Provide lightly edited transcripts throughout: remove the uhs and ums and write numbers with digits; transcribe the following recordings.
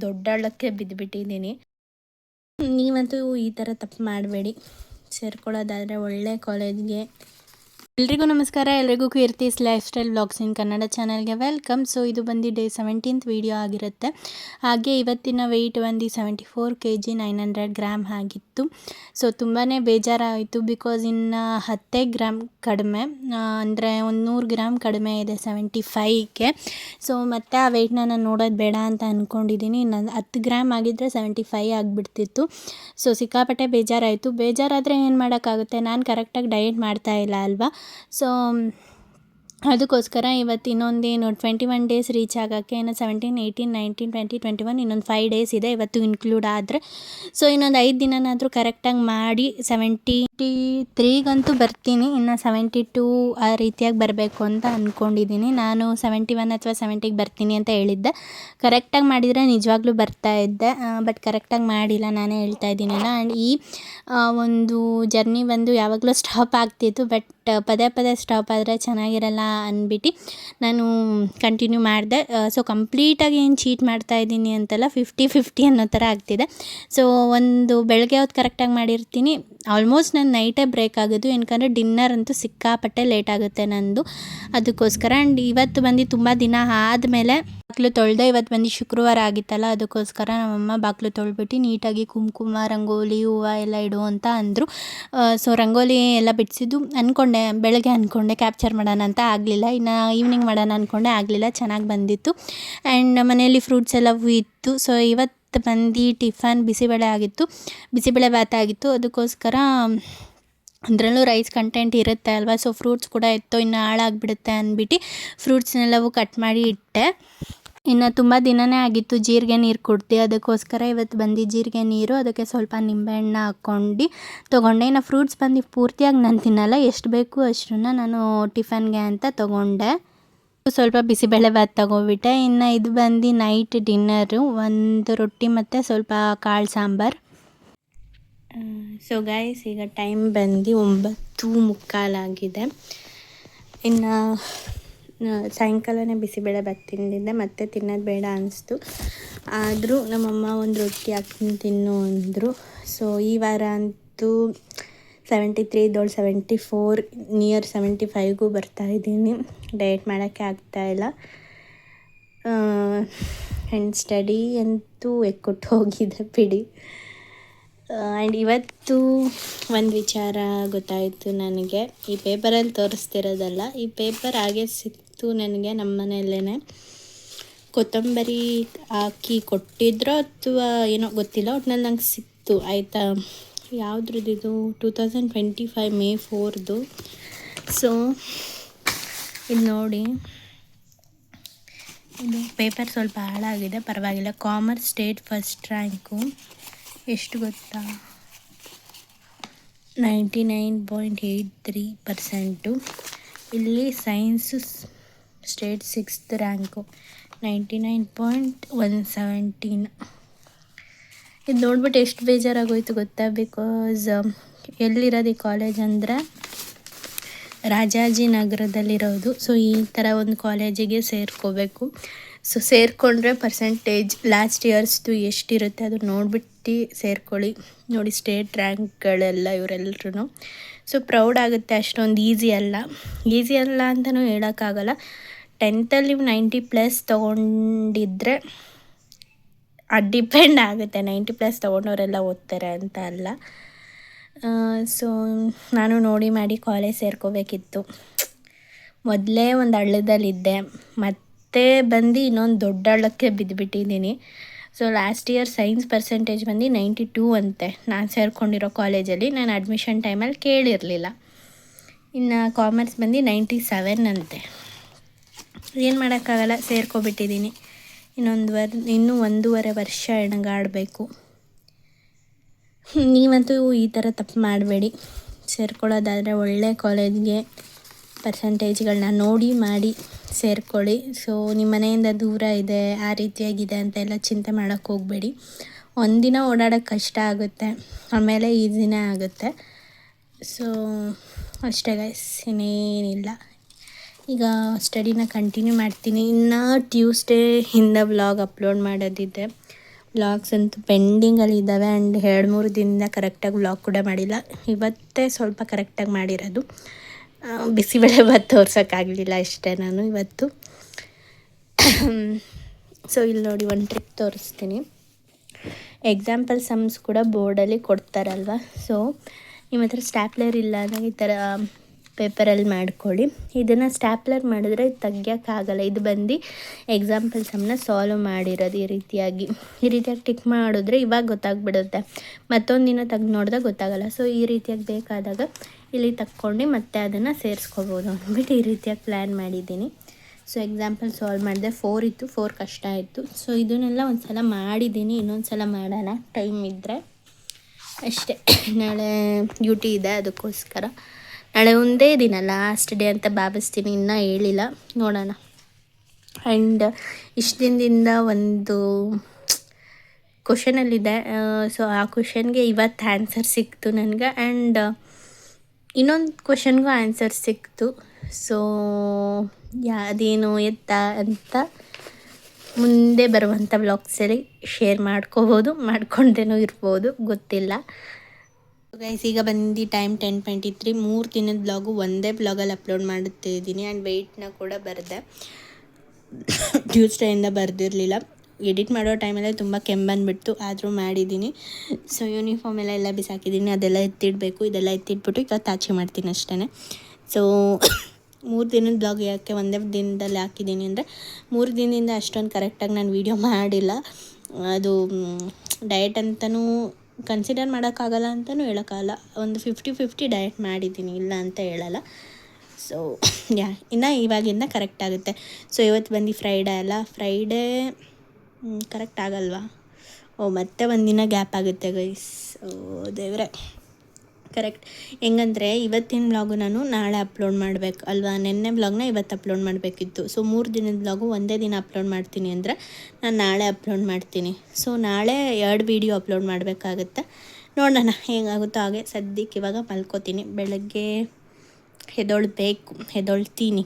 ದೊಡ್ಡ ಹಳ್ಳಕ್ಕೆ ಬಿದ್ದುಬಿಟ್ಟಿದ್ದೀನಿ. ನೀವಂತೂ ಈ ಥರ ತಪ್ಪು ಮಾಡಬೇಡಿ. ಸೇರ್ಕೊಳ್ಳೋದಾದರೆ ಒಳ್ಳೆ ಕಾಲೇಜ್ಗೆ. ಎಲ್ರಿಗೂ ನಮಸ್ಕಾರ. ಎಲ್ರಿಗೂ Keerthi's lifestyle vlogs in Kannada ಚಾನಲ್ಗೆ ವೆಲ್ಕಮ್. ಸೊ ಇದು ಬಂದು ಡೇ 17th ವಿಡಿಯೋ ಆಗಿರುತ್ತೆ. ಹಾಗೆ ಇವತ್ತಿನ ವೆಯ್ಟ್ ಬಂದು 74 kg 900 ಗ್ರಾಮ್ ಆಗಿತ್ತು. ಸೊ ತುಂಬಾ ಬೇಜಾರಾಯಿತು. ಬಿಕಾಸ್ ಇನ್ನು 10 ಗ್ರಾಮ್ ಕಡಿಮೆ, ಅಂದರೆ ಒಂದು 100 ಗ್ರಾಮ್ ಕಡಿಮೆ ಇದೆ 75ಗೆ. ಸೊ ಮತ್ತು ಆ ವೆಯ್ಟ್ನ ನಾನು ನೋಡೋದು ಬೇಡ ಅಂತ ಅಂದ್ಕೊಂಡಿದ್ದೀನಿ. ಇನ್ನು 10 ಗ್ರಾಮ್ ಆಗಿದ್ದರೆ 75 ಆಗಿಬಿಡ್ತಿತ್ತು. ಸೊ ಸಿಕ್ಕಾಪಟ್ಟೆ ಬೇಜಾರಾಯಿತು. ಬೇಜಾರಾದರೆ ಏನು ಮಾಡೋಕ್ಕಾಗುತ್ತೆ, ನಾನು ಕರೆಕ್ಟಾಗಿ ಡಯಟ್ ಮಾಡ್ತಾಯಿಲ್ಲ ಅಲ್ವಾ. ಸೊ ಅದಕ್ಕೋಸ್ಕರ ಇವತ್ತು ಇನ್ನೊಂದೇನು 21 ಡೇಸ್ ರೀಚ್ ಆಗೋಕ್ಕೆ, ಇನ್ನು 17, 18, 19, 20, 21 ಇನ್ನೊಂದು 5 ಡೇಸ್ ಇದೆ ಇವತ್ತು ಇನ್ಕ್ಲೂಡ್ ಆದರೆ. ಸೊ ಇನ್ನೊಂದು 5 ದಿನನಾದರೂ ಕರೆಕ್ಟಾಗಿ ಮಾಡಿ 73ಗಂತೂ ಬರ್ತೀನಿ. ಇನ್ನು 72 ಆ ರೀತಿಯಾಗಿ ಬರಬೇಕು ಅಂತ ಅಂದ್ಕೊಂಡಿದ್ದೀನಿ. ನಾನು 71 ಅಥವಾ 70ಗೆ ಬರ್ತೀನಿ ಅಂತ ಹೇಳಿದ್ದೆ. ಕರೆಕ್ಟಾಗಿ ಮಾಡಿದರೆ ನಿಜವಾಗ್ಲೂ ಬರ್ತಾಯಿದ್ದೆ, ಬಟ್ ಕರೆಕ್ಟಾಗಿ ಮಾಡಿಲ್ಲ, ನಾನೇ ಹೇಳ್ತಾ ಇದ್ದೀನಲ್ಲ. ಆ್ಯಂಡ್ ಈ ಒಂದು ಜರ್ನಿ ಬಂದು ಯಾವಾಗಲೂ ಸ್ಟಾಪ್ ಆಗ್ತಿತ್ತು, ಬಟ್ ಪದೇ ಪದೇ ಸ್ಟಾಪ್ ಆದರೆ ಚೆನ್ನಾಗಿರಲ್ಲ ಅಂದ್ಬಿಟ್ಟು ನಾನು ಕಂಟಿನ್ಯೂ ಮಾಡಿದೆ. ಸೊ ಕಂಪ್ಲೀಟಾಗಿ ಏನು ಚೀಟ್ ಮಾಡ್ತಾಯಿದ್ದೀನಿ ಅಂತಲ್ಲ, 50-50 ಅನ್ನೋ ಥರ ಆಗ್ತಿದೆ. ಸೊ ಒಂದು ಬೆಳಗ್ಗೆ ಹೊತ್ತು ಕರೆಕ್ಟಾಗಿ ಮಾಡಿರ್ತೀನಿ. ಆಲ್ಮೋಸ್ಟ್ ನಾನು ನೈಟೇ ಬ್ರೇಕ್ ಆಗೋದು, ಏನಕ್ಕಂದರೆ ಡಿನ್ನರ್ ಅಂತೂ ಸಿಕ್ಕಾಪಟ್ಟೆ ಲೇಟ್ ಆಗುತ್ತೆ ನಂದು, ಅದಕ್ಕೋಸ್ಕರ. ಆ್ಯಂಡ್ ಇವತ್ತು ಬಂದು ತುಂಬ ದಿನ ಆದಮೇಲೆ ಬಾಗಿಲು ತೊಳೆದೆ. ಇವತ್ತು ಬಂದು ಶುಕ್ರವಾರ ಆಗಿತ್ತಲ್ಲ, ಅದಕ್ಕೋಸ್ಕರ ನಮ್ಮಮ್ಮ ಬಾಗಿಲು ತೊಳೆದ್ಬಿಟ್ಟು ನೀಟಾಗಿ ಕುಂಕುಮ, ರಂಗೋಲಿ, ಹೂವು ಎಲ್ಲ ಇಡು ಅಂತ ಅಂದರು. ಸೊ ರಂಗೋಲಿ ಎಲ್ಲ ಬಿಡಿಸಿದ್ದು ಬೆಳಗ್ಗೆ ಅಂದ್ಕೊಂಡೆ ಕ್ಯಾಪ್ಚರ್ ಮಾಡೋಣ ಅಂತ, ಆಗಲಿಲ್ಲ. ಇನ್ನು ಈವ್ನಿಂಗ್ ಮಾಡೋಣ ಅಂದ್ಕೊಂಡೆ, ಆಗಲಿಲ್ಲ, ಚೆನ್ನಾಗಿ ಬಂದಿತ್ತು. ಆ್ಯಂಡ್ ಮನೆಯಲ್ಲಿ ಫ್ರೂಟ್ಸ್ ಎಲ್ಲವೂ ಇತ್ತು. ಸೊ ಇವತ್ತು ಬಂದು ಟಿಫನ್ ಬಿಸಿಬೇಳೆ ಆಗಿತ್ತು, ಬಿಸಿಬೇಳೆ ಭಾತ್ ಆಗಿತ್ತು. ಅದಕ್ಕೋಸ್ಕರ ಅದರಲ್ಲೂ ರೈಸ್ ಕಂಟೆಂಟ್ ಇರುತ್ತೆ ಅಲ್ವಾ. ಸೊ ಫ್ರೂಟ್ಸ್ ಕೂಡ ಇತ್ತು, ಇನ್ನು ಹಾಳಾಗಿಬಿಡುತ್ತೆ ಅಂದ್ಬಿಟ್ಟು ಫ್ರೂಟ್ಸ್ನೆಲ್ಲವೂ ಕಟ್ ಮಾಡಿ ಇಟ್ಟೆ. ಇನ್ನು ತುಂಬ ದಿನವೇ ಆಗಿತ್ತು ಜೀರಿಗೆ ನೀರು ಕುಡ್ದು, ಅದಕ್ಕೋಸ್ಕರ ಇವತ್ತು ಬಂದು ಜೀರಿಗೆ ನೀರು, ಅದಕ್ಕೆ ಸ್ವಲ್ಪ ನಿಂಬೆಹಣ್ಣು ಹಾಕ್ಕೊಂಡು ತೊಗೊಂಡೆ. ಇನ್ನು ಫ್ರೂಟ್ಸ್ ಬಂದು ಪೂರ್ತಿಯಾಗಿ ನಾನು ತಿನ್ನಲ್ಲ, ಎಷ್ಟು ಬೇಕು ಅಷ್ಟನ್ನು ನಾನು ಟಿಫನ್ಗೆ ಅಂತ ತೊಗೊಂಡೆ. ಸ್ವಲ್ಪ ಬಿಸಿಬೇಳೆ ಭಾತ್ ತೊಗೊಬಿಟ್ಟೆ. ಇನ್ನು ಇದು ಬಂದು ನೈಟ್ ಡಿನ್ನರು, ಒಂದು ರೊಟ್ಟಿ ಮತ್ತು ಸ್ವಲ್ಪ ಕಾಳು ಸಾಂಬಾರು. ಸೊ ಗೈಸ್, ಈಗ ಟೈಮ್ ಬಂದು 9:45 ಆಗಿದೆ. ಇನ್ನು ಸಾಯಂಕಾಲನೇ ಬಿಸಿಬೇಳೆ ಭಾತ್ ತಿಂದಿದ್ದೆ, ಮತ್ತೆ ತಿನ್ನೋದು ಬೇಡ ಅನಿಸ್ತು. ಆದರೂ ನಮ್ಮಮ್ಮ ಒಂದು ರೊಟ್ಟಿ ಹಾಕ್ತೀನಿ ತಿನ್ನು ಅಂದರು. ಸೊ ಈ ವಾರ ಅಂತೂ 73 ಇದ್ದೋಳು 74, ನಿಯರ್ 75ಗೂ ಬರ್ತಾಯಿದ್ದೀನಿ. ಡಯಟ್ ಮಾಡೋಕ್ಕೆ ಆಗ್ತಾಯಿಲ್ಲ. ಆ್ಯಂಡ್ ಸ್ಟಡಿ ಅಂತೂ ಎಕ್ಕುಟ್ಟು ಹೋಗಿದೆ ಬಿಡಿ. ಆ್ಯಂಡ್ ಇವತ್ತು ಒಂದು ವಿಚಾರ ಗೊತ್ತಾಯಿತು ನನಗೆ. ಈ ಪೇಪರಲ್ಲಿ ತೋರಿಸ್ತಿರೋದಲ್ಲ, ಈ ಪೇಪರ್ ಹಾಗೆ ಸಿಕ್ತು ನನಗೆ ನಮ್ಮ ಮನೆಯಲ್ಲೇ. ಕೊತ್ತಂಬರಿ ಹಾಕಿ ಕೊಟ್ಟಿದ್ರೋ ಅಥವಾ ಏನೋ ಗೊತ್ತಿಲ್ಲ, ಒಟ್ಟಿನಲ್ಲಿ ನಂಗೆ ಸಿಕ್ತು ಆಯಿತಾ. ಯಾವುದ್ರದ್ದು 2025 May 4ದು. ಸೊ ಇದು ನೋಡಿ, ಇದು ಪೇಪರ್ ಸ್ವಲ್ಪ ಹಾಳಾಗಿದೆ, ಪರವಾಗಿಲ್ಲ. ಕಾಮರ್ಸ್ ಸ್ಟೇಟ್ ಫಸ್ಟ್ ರ್ಯಾಂಕು, ಎಷ್ಟು ಗೊತ್ತಾ, 99.83%. ಇಲ್ಲಿ ಸೈನ್ಸು ಸ್ಟೇಟ್ 6th ರ್ಯಾಂಕು 99.117. ಇದು ನೋಡ್ಬಿಟ್ಟು ಎಷ್ಟು ಬೇಜಾರಾಗೋಯ್ತು ಗೊತ್ತಾ. ಬಿಕಾಸ್ ಎಲ್ಲಿರೋದು ಈ ಕಾಲೇಜ್ ಅಂದರೆ ರಾಜಾಜಿನಗರದಲ್ಲಿರೋದು. ಸೊ ಈ ಥರ ಒಂದು ಕಾಲೇಜಿಗೆ ಸೇರ್ಕೋಬೇಕು. ಸೊ ಸೇರಿಕೊಂಡ್ರೆ ಪರ್ಸೆಂಟೇಜ್ ಲಾಸ್ಟ್ ಇಯರ್ಸ್ದು ಎಷ್ಟಿರುತ್ತೆ ಅದು ನೋಡ್ಬಿಟ್ಟು ಸೇರ್ಕೊಳ್ಳಿ. ನೋಡಿ ಸ್ಟೇಟ್ ರ್ಯಾಂಕ್ಗಳೆಲ್ಲ ಇವರೆಲ್ಲರೂ. ಸೊ ಪ್ರೌಡ್ ಆಗುತ್ತೆ. ಅಷ್ಟೊಂದು ಈಸಿ ಅಲ್ಲ ಅಂತಲೂ ಹೇಳೋಕ್ಕಾಗಲ್ಲ. 10th 90+ ತೊಗೊಂಡಿದ್ರೆ ಅದು ಡಿಪೆಂಡ್ ಆಗುತ್ತೆ. 90+ ತೊಗೊಂಡವರೆಲ್ಲ ಓದ್ತಾರೆ ಅಂತ ಅಲ್ಲ. ಸೊ ನಾನು ನೋಡಿ ಮಾಡಿ ಕಾಲೇಜ್ ಸೇರ್ಕೋಬೇಕಿತ್ತು. ಮೊದಲೇ ಒಂದು ಹಳ್ಳದಲ್ಲಿದ್ದೆ, ಮತ್ತೆ ಬಂದು ಇನ್ನೊಂದು ದೊಡ್ಡ ಹಳ್ಳಕ್ಕೆ ಬಿದ್ದುಬಿಟ್ಟಿದ್ದೀನಿ. So last year science percentage ಬಂದು 92 ಅಂತೆ ನಾನು ಸೇರಿಕೊಂಡಿರೋ ಕಾಲೇಜಲ್ಲಿ. ನಾನು ಅಡ್ಮಿಷನ್ ಟೈಮಲ್ಲಿ ಕೇಳಿರಲಿಲ್ಲ. ಇನ್ನು ಕಾಮರ್ಸ್ ಬಂದು 97 ಅಂತೆ. ಏನು ಮಾಡೋಕ್ಕಾಗಲ್ಲ, ಸೇರ್ಕೊಬಿಟ್ಟಿದ್ದೀನಿ. ಇನ್ನೂ 1.5 ವರ್ಷ ಹೆಣಗಾಡಬೇಕು. ನೀವಂತೂ ಈ ಥರ ತಪ್ಪು ಮಾಡಬೇಡಿ. ಸೇರ್ಕೊಳ್ಳೋದಾದರೆ ಒಳ್ಳೆ ಕಾಲೇಜ್ಗೆ ಪರ್ಸೆಂಟೇಜ್ಗಳನ್ನ ನೋಡಿ ಮಾಡಿ ಸೇರ್ಕೊಳ್ಳಿ. ಸೊ ನಿಮ್ಮ ಮನೆಯಿಂದ ದೂರ ಇದೆ, ಆ ರೀತಿಯಾಗಿದೆ ಅಂತೆಲ್ಲ ಚಿಂತೆ ಮಾಡೋಕ್ಕೆ ಹೋಗಬೇಡಿ. ಒಂದಿನ ಓಡಾಡೋಕ್ಕೆ ಕಷ್ಟ ಆಗುತ್ತೆ, ಆಮೇಲೆ ಈಸಿನೇ ಆಗುತ್ತೆ. ಸೊ ಅಷ್ಟೇ ಗೈಸ್, ಇನ್ನೇನಿಲ್ಲ. ಈಗ ಸ್ಟಡಿನ ಕಂಟಿನ್ಯೂ ಮಾಡ್ತೀನಿ. ಇನ್ನು ಟ್ಯೂಸ್ಡೇ ಇಂದ ವ್ಲಾಗ್ ಅಪ್ಲೋಡ್ ಮಾಡೋದಿದೆ. ವ್ಲಾಗ್ಸ್ ಅಂತೂ ಪೆಂಡಿಂಗಲ್ಲಿದ್ದಾವೆ ಆ್ಯಂಡ್ 2-3 ದಿನದಿಂದ ಕರೆಕ್ಟಾಗಿ ವ್ಲಾಗ್ ಕೂಡ ಮಾಡಿಲ್ಲ. ಇವತ್ತೇ ಸ್ವಲ್ಪ ಕರೆಕ್ಟಾಗಿ ಮಾಡಿರೋದು. ಬಿಸಿಬೇಳೆಭಾತ್ ತೋರ್ಸೋಕ್ಕಾಗಲಿಲ್ಲ ಅಷ್ಟೇ ನಾನು ಇವತ್ತು. ಸೊ ಇಲ್ಲಿ ನೋಡಿ ಒಂದು ಟ್ರಿಕ್ ತೋರಿಸ್ತೀನಿ. ಎಕ್ಸಾಂಪಲ್ ಸಮ್ಸ್ ಕೂಡ ಬೋರ್ಡಲ್ಲಿ ಕೊಡ್ತಾರಲ್ವ. ಸೊ ನಿಮ್ಮ ಹತ್ರ ಸ್ಟ್ಯಾಪ್ಲರ್ ಇಲ್ಲ ಅಂದಾಗ ಈ ಥರ ಪೇಪರಲ್ಲಿ ಮಾಡ್ಕೊಳ್ಳಿ. ಇದನ್ನು ಸ್ಟ್ಯಾಪ್ಲರ್ ಮಾಡಿದ್ರೆ ತೆಗಿಯೋಕ್ಕಾಗಲ್ಲ. ಇದು ಬಂದು ಎಕ್ಸಾಂಪಲ್ ಸಮ್ನ ಸಾಲ್ವ್ ಮಾಡಿರೋದು. ಈ ರೀತಿಯಾಗಿ ಟಿಕ್ ಮಾಡಿದ್ರೆ ಇವಾಗ ಗೊತ್ತಾಗ್ಬಿಡುತ್ತೆ, ಮತ್ತೊಂದು ದಿನ ತೆಗ್ದು ನೋಡಿದಾಗ ಗೊತ್ತಾಗಲ್ಲ. ಸೊ ಈ ರೀತಿಯಾಗಿ ಬೇಕಾದಾಗ ಇಲ್ಲಿ ತಕ್ಕೊಂಡು ಮತ್ತೆ ಅದನ್ನು ಸೇರಿಸ್ಕೋಬೋದು ಅಂದ್ಬಿಟ್ಟು ಈ ರೀತಿಯಾಗಿ ಪ್ಲ್ಯಾನ್ ಮಾಡಿದ್ದೀನಿ. ಸೊ ಎಕ್ಸಾಂಪಲ್ ಸಾಲ್ವ್ ಮಾಡಿದೆ. 4 ಇತ್ತು, 4 ಕಷ್ಟ ಆಯಿತು. ಸೊ ಇದನ್ನೆಲ್ಲ ಒಂದು ಸಲ ಮಾಡಿದ್ದೀನಿ, ಇನ್ನೊಂದು ಸಲ ಮಾಡೋಣ ಟೈಮ್ ಇದ್ದರೆ ಅಷ್ಟೇ. ನಾಳೆ ಡ್ಯೂಟಿ ಇದೆ, ಅದಕ್ಕೋಸ್ಕರ ನಾಳೆ ಒಂದೇ ದಿನ ಲಾಸ್ಟ್ ಡೇ ಅಂತ ಭಾವಿಸ್ತೀನಿ. ಇನ್ನೂ ಹೇಳಿಲ್ಲ, ನೋಡೋಣ. ಆ್ಯಂಡ್ ಇಷ್ಟು ದಿನದಿಂದ ಒಂದು ಕ್ವಶನಲ್ಲಿದೆ. ಸೊ ಆ ಕ್ವಶನ್ಗೆ ಇವತ್ತು ಆನ್ಸರ್ ಸಿಕ್ತು ನನಗೆ. ಆ್ಯಂಡ್ ಇನ್ನೊಂದು ಕ್ವಶನ್ಗೂ ಆನ್ಸರ್ ಸಿಕ್ತು. ಸೊ ಅದೇನು ಎತ್ತ ಅಂತ ಮುಂದೆ ಬರುವಂಥ ವ್ಲಾಗ್ಸಲ್ಲಿ ಶೇರ್ ಮಾಡ್ಕೊಳ್ದೇನೂ ಇರ್ಬೋದು, ಗೊತ್ತಿಲ್ಲ. ಗೈಸ್ ಈಗ ಬಂದು ಟೈಮ್ 10:23. 3 ದಿನದ ಬ್ಲಾಗು ಒಂದೇ ಬ್ಲಾಗಲ್ಲಿ ಅಪ್ಲೋಡ್ ಮಾಡುತ್ತಿದ್ದೀನಿ. ಆ್ಯಂಡ್ ವೆಯ್ಟ್ನ ಕೂಡ ಬರೆದೆ. ಟ್ಯೂಸ್ಡೇಯಿಂದ ಬರೆದಿರಲಿಲ್ಲ. ಎಡಿಟ್ ಮಾಡೋ ಟೈಮಲ್ಲೇ ತುಂಬ ಕೆಮ್ಮಂದುಬಿಡ್ತು, ಆದರೂ ಮಾಡಿದ್ದೀನಿ. ಸೊ ಯೂನಿಫಾರ್ಮ್ ಎಲ್ಲ ಬಿಸಾಕಿದ್ದೀನಿ, ಅದೆಲ್ಲ ಎತ್ತಿಡಬೇಕು. ಇದೆಲ್ಲ ಎತ್ತಿಟ್ಬಿಟ್ಟು ಈಗ ಆಚೆ ಮಾಡ್ತೀನಿ ಅಷ್ಟೇ. ಸೊ 3 ದಿನದ ಬ್ಲಾಗ್ ಯಾಕೆ ಒಂದೇ ದಿನದಲ್ಲಿ ಹಾಕಿದ್ದೀನಿ ಅಂದರೆ 3 ದಿನದಿಂದ ಅಷ್ಟೊಂದು ಕರೆಕ್ಟಾಗಿ ನಾನು ವೀಡಿಯೋ ಮಾಡಿಲ್ಲ. ಅದು ಡಯಟ್ ಅಂತಲೂ ಕನ್ಸಿಡರ್ ಮಾಡೋಕ್ಕಾಗಲ್ಲ ಅಂತಲೂ ಹೇಳೋಕ್ಕಾಗಲ್ಲ. ಒಂದು 50-50 ಡಯಟ್ ಮಾಡಿದ್ದೀನಿ, ಇಲ್ಲ ಅಂತ ಹೇಳಲ್ಲ. ಸೊ ಇನ್ನು ಇವಾಗಿಂದ ಕರೆಕ್ಟ್ ಆಗುತ್ತೆ. ಸೊ ಇವತ್ತು ಬಂದು ಫ್ರೈಡೇ ಅಲ್ಲ, ಫ್ರೈಡೇ ಕರೆಕ್ಟ್ ಆಗಲ್ವಾ? ಮತ್ತೆ ಒಂದಿನ ಗ್ಯಾಪ್ ಆಗುತ್ತೆ ಗೈಸ್. ದೇವರೇ, ಕರೆಕ್ಟ್ ಹೆಂಗಂದರೆ ಇವತ್ತಿನ ಬ್ಲಾಗು ನಾನು ನಾಳೆ ಅಪ್ಲೋಡ್ ಮಾಡಬೇಕು ಅಲ್ವಾ? ನೆನ್ನೆ ಬ್ಲಾಗ್ನ ಇವತ್ತು ಅಪ್ಲೋಡ್ ಮಾಡಬೇಕಿತ್ತು. ಸೊ 3 ದಿನದ ಬ್ಲಾಗು ಒಂದೇ ದಿನ ಅಪ್ಲೋಡ್ ಮಾಡ್ತೀನಿ ಅಂದರೆ ನಾನು ನಾಳೆ ಅಪ್ಲೋಡ್ ಮಾಡ್ತೀನಿ. ಸೊ ನಾಳೆ 2 ವೀಡಿಯೋ ಅಪ್ಲೋಡ್ ಮಾಡಬೇಕಾಗತ್ತೆ. ನೋಡೋಣ ಹೇಗಾಗುತ್ತೋ ಹಾಗೆ. ಸದ್ಯಕ್ಕೆ ಇವಾಗ ಮಲ್ಕೋತೀನಿ. ಬೆಳಗ್ಗೆ ಎದ್ದೊಳ್ತೀನಿ.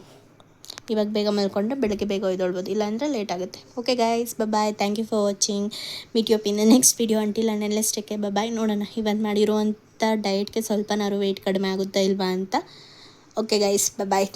ಇವಾಗ ಬೇಗ ಮಲ್ಕೊಂಡ್ರೆ ಬೆಳಗ್ಗೆ ಬೇಗ ಎದ್ದೊಳ್ಬೋದು, ಇಲ್ಲಾಂದರೆ ಲೇಟ್ ಆಗುತ್ತೆ. Okay guys, bye. Thank you for watching. Meet you up in the next video. Until unless take care, bye. ನೋಡೋಣ ಇವತ್ತು ಮಾಡಿರುವಂಥ ಡಯಟ್ಗೆ ಸ್ವಲ್ಪನಾದ್ರು ವೆಯ್ಟ್ ಕಡಿಮೆ ಆಗುತ್ತಾ ಇಲ್ವಾ ಅಂತ. ಓಕೆ ಗೈಸ್, ಬಾಯ್.